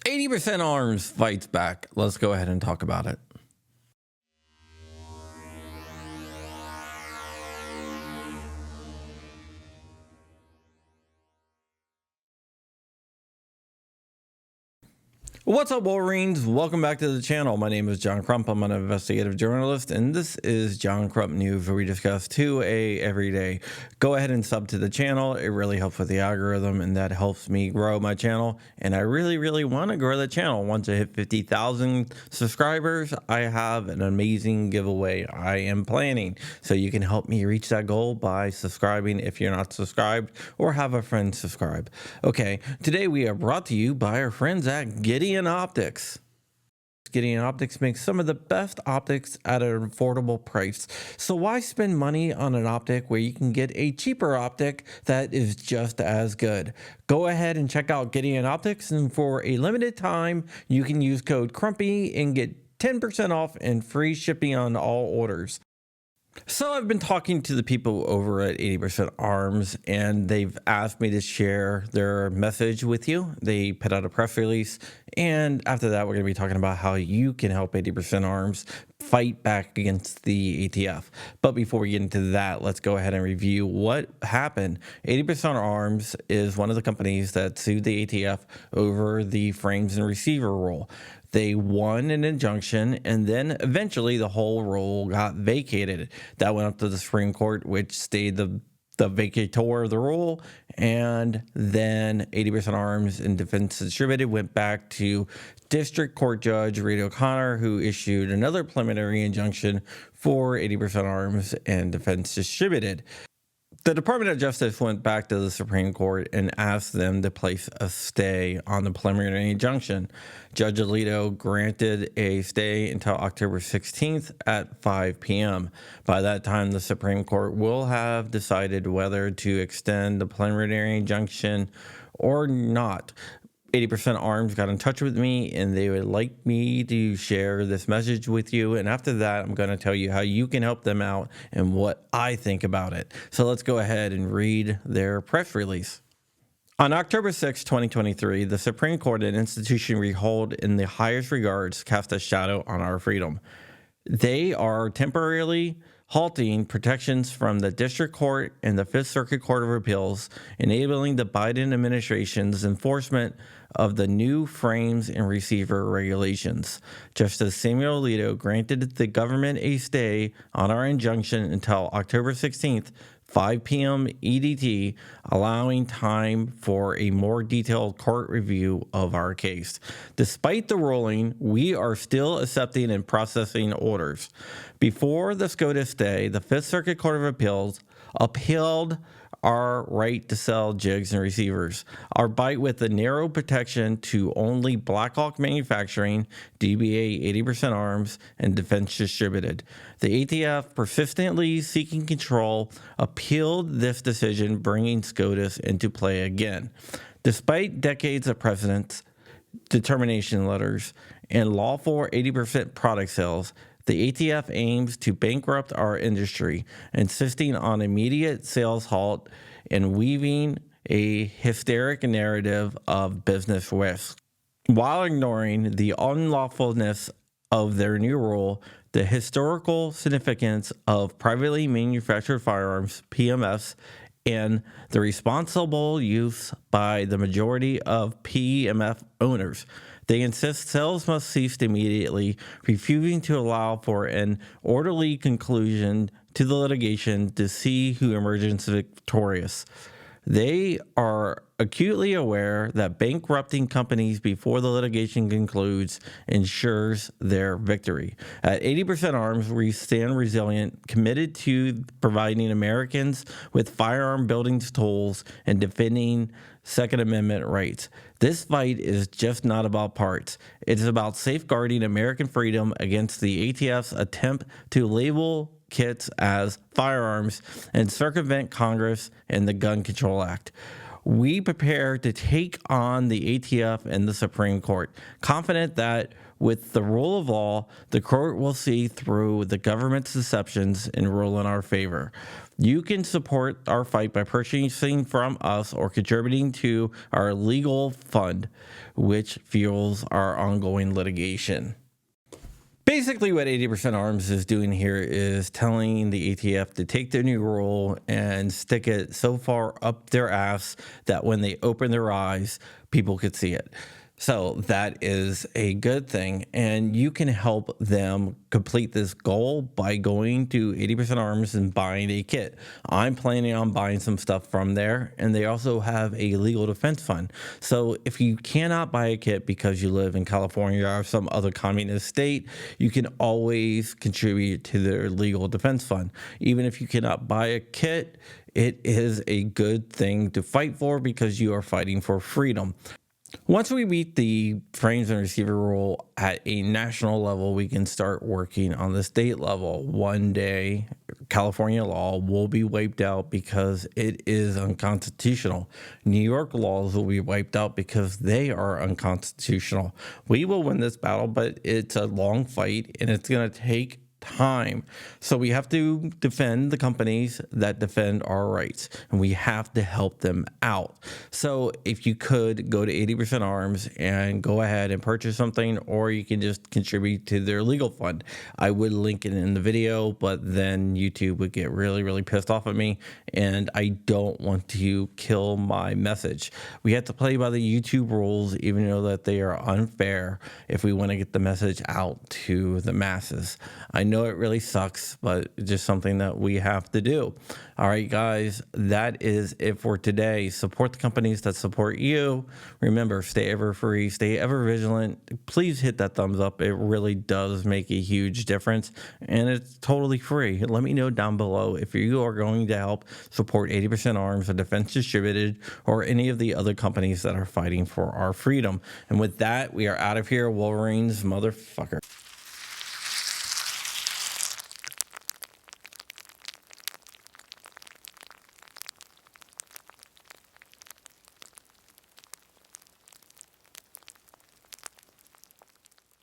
80% Arms fights back. Let's go ahead and talk about it. What's up, Wolverines? Welcome back to the channel. My name is John Crump. I'm an investigative journalist, and this is John Crump News, where we discuss 2A every day. Go ahead and sub to the channel. It really helps with the algorithm, and that helps me grow my channel. And I really want to grow the channel. Once I hit 50,000 subscribers, I have an amazing giveaway I am planning. So you can help me reach that goal by subscribing if you're not subscribed, or have a friend subscribe. Okay, today we are brought to you by our friends at Gideon Optics. Gideon Optics makes some of the best optics at an affordable price. So why spend money on an optic where you can get a cheaper optic that is just as good? Go ahead and check out Gideon Optics, and for a limited time, you can use code CRUMPY and get 10% off and free shipping on all orders. So I've been talking to the people over at 80% Arms, and they've asked me to share their message with you. They put out a press release, and after that, we're going to be talking about how you can help 80% Arms fight back against the ATF. But before we get into that, let's go ahead and review what happened. 80% Arms is one of the companies that sued the ATF over the frames and receiver rule. They won an injunction, and then eventually the whole rule got vacated. That went up to the Supreme Court, which stayed the vacator of the rule, and then 80% Arms and Defense Distributed went back to District Court Judge Reed O'Connor, who issued another preliminary injunction for 80% Arms and Defense Distributed. The Department of Justice went back to the Supreme Court and asked them to place a stay on the preliminary injunction. Judge Alito granted a stay until October 16th at 5 p.m. By that time, the Supreme Court will have decided whether to extend the preliminary injunction or not. 80% Arms got in touch with me, and they would like me to share this message with you. And after that, I'm going to tell you how you can help them out and what I think about it. So let's go ahead and read their press release. On October 6, 2023, the Supreme Court, an institution we hold in the highest regards, cast a shadow on our freedom. They are temporarily halting protections from the District Court and the Fifth Circuit Court of Appeals, enabling the Biden administration's enforcement of the new frames and receiver regulations. Justice Samuel Alito granted the government a stay on our injunction until October 16th, 5 p.m. EDT, allowing time for a more detailed court review of our case. Despite the ruling, we are still accepting and processing orders. Before the SCOTUS stay, the Fifth Circuit Court of Appeals upheld our right to sell jigs and receivers. Our bite with the narrow protection to only Blackhawk Manufacturing, DBA 80% Arms, and Defense Distributed. The ATF, persistently seeking control, appealed this decision, bringing SCOTUS into play again. Despite decades of precedents, determination letters, and lawful 80% product sales, the ATF aims to bankrupt our industry, insisting on immediate sales halt and weaving a hysteric narrative of business risk. While ignoring the unlawfulness of their new rule, the historical significance of privately manufactured firearms, PMFs, and the responsible use by the majority of PMF owners. They insist sales must cease immediately, refusing to allow for an orderly conclusion to the litigation to see who emerges victorious. They are acutely aware that bankrupting companies before the litigation concludes ensures their victory. At 80% Arms, we stand resilient, committed to providing Americans with firearm building tools and defending Second Amendment rights. This fight is just not about parts. It is about safeguarding American freedom against the ATF's attempt to label kits as firearms and circumvent Congress and the Gun Control Act. We prepare to take on the ATF and the Supreme Court, confident that with the rule of law, the court will see through the government's deceptions and rule in our favor. You can support our fight by purchasing from us or contributing to our legal fund, which fuels our ongoing litigation. Basically, what 80% Arms is doing here is telling the ATF to take their new rule and stick it so far up their ass that when they open their eyes, people could see it. So that is a good thing, and you can help them complete this goal by going to 80% Arms and buying a kit. I'm planning on buying some stuff from there, and they also have a legal defense fund. So if you cannot buy a kit because you live in California or some other communist state, you can always contribute to their legal defense fund. Even if you cannot buy a kit, it is a good thing to fight for because you are fighting for freedom. Once we meet the frames and receiver rule at a national level, we can start working on the state level. One day, California law will be wiped out because it is unconstitutional. New York laws will be wiped out because they are unconstitutional. We will win this battle, but it's a long fight and it's going to take time. So we have to defend the companies that defend our rights, and we have to help them out. So if you could go to 80% Arms and go ahead and purchase something, or you can just contribute to their legal fund. I would link it in the video, but then YouTube would get really pissed off at me, and I don't want to kill my message. We have to play by the YouTube rules, even though that they are unfair, if we want to get the message out to the masses. I know it really sucks, but it's just something that we have to do. All right, guys, that is it for today. Support the companies that support you. Remember, stay ever free, stay ever vigilant. Please hit that thumbs up. It really does make a huge difference, and it's totally free. Let me know down below if you are going to help support 80% Arms, or Defense Distributed, or any of the other companies that are fighting for our freedom. And with that, we are out of here. Wolverine's motherfucker.